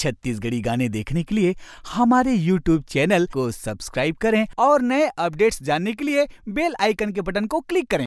छत्तीसगढ़ी गाने देखने के लिए हमारे YouTube चैनल को सब्सक्राइब करें और नए अपडेट्स जानने के लिए बेल आइकन के बटन को क्लिक करें।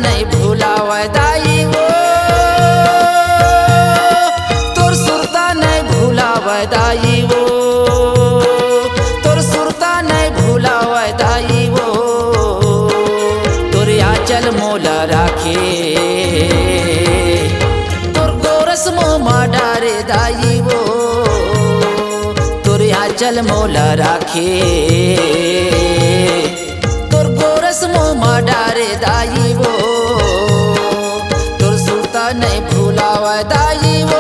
नहीं भूलावे दाई वो तोर सुरता नहीं भूलावे दाई वो तोर सुरता नहीं भूलावे दाई वो तोर आंचल मोला राखे तोर गोरस मोमा डारे दाई वो तोर आंचल मोला राखे तोर गोरस मोमा डारे दाई वो तोर सुरता नहीं भूलावे दाई वो।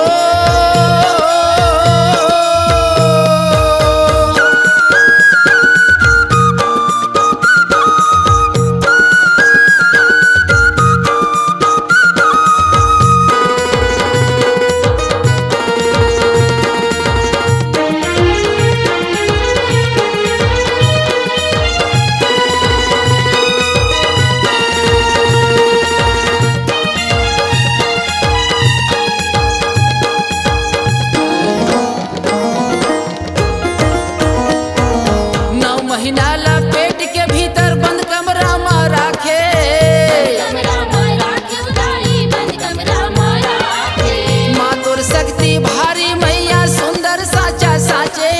महीना ला पेट के भीतर बंद कमरा में राखे माँ तोर शक्ति भारी मैया सुंदर साचा साचे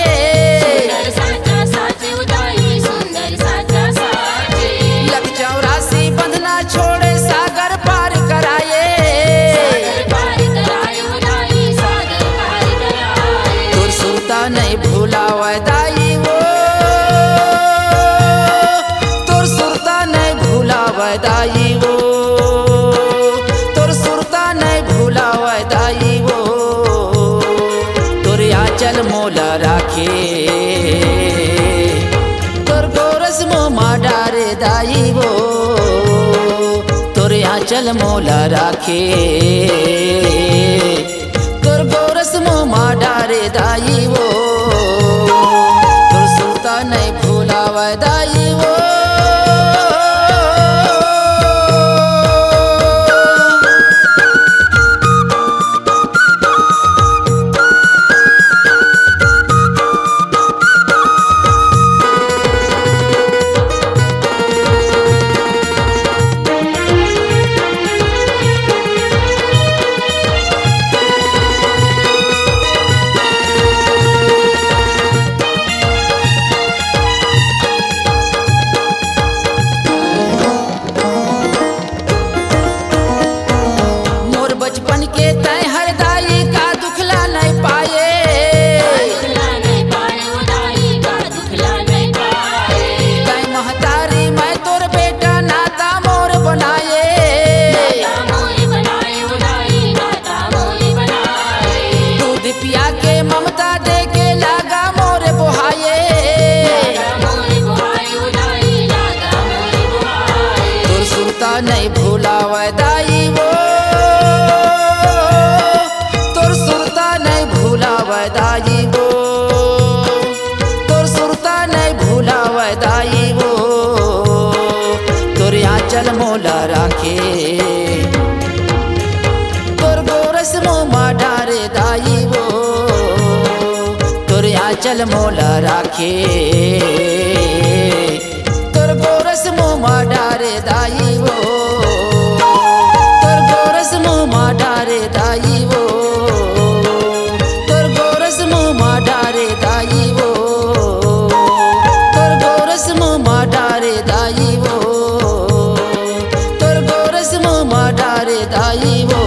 लख 84 बंधना छोड़े सागर पार कराए तोर सुरता नहीं भूलावे दाई वो दाई वो तोर सुरता नहीं भूलावे दाई वो तोर आंचल मोला राखे तोर गोरस मोमा डारे दाई वो तोर आंचल मोला राखे तोर गोरस मोमा डारे दाई वो तोर सुरता नहीं भूलावे दाई वो। बचपन के तय हर दाई का दुखला नहीं पाए तय महतारी मैं तोर बेटा नाता मोर बनाए दूध पिया के ममता दे के लागा मोर बुहाए तोर सुरता नहीं भूलावे दाई वो दाई वो तोर सुरता नहीं भूलावे दाई वो तोर आंचल मोला राखे तोर गोरस मोमा डारे दाई वो तोर आंचल मोला राखे तोर गोरस मोमा डारे दाई वो तोर गोरस मोमा डारे दाई वो डारे दाई वो तोर गोरस मोमा डारे दाई वो तोर गोरस मोमा डारे दाई वो।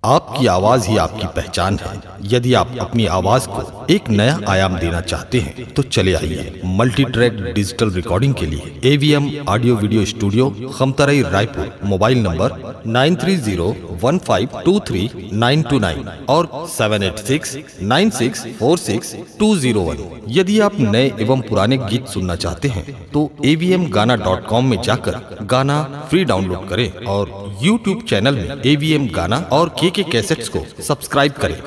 आपकी आवाज ही आपकी पहचान है। यदि आप अपनी आवाज को एक नया आयाम देना चाहते हैं तो चले आइए मल्टी ट्रैक डिजिटल रिकॉर्डिंग के लिए AVM audio video studio, Khamtarai, Raipur. Mobile number 9301523929 और 7869646201। यदि आप नए एवं पुराने गीत सुनना चाहते हैं तो avmgana.com में जाकर गाना फ्री डाउनलोड करें और YouTube चैनल में AVM गाना और KK कैसेट्स को सब्सक्राइब करें।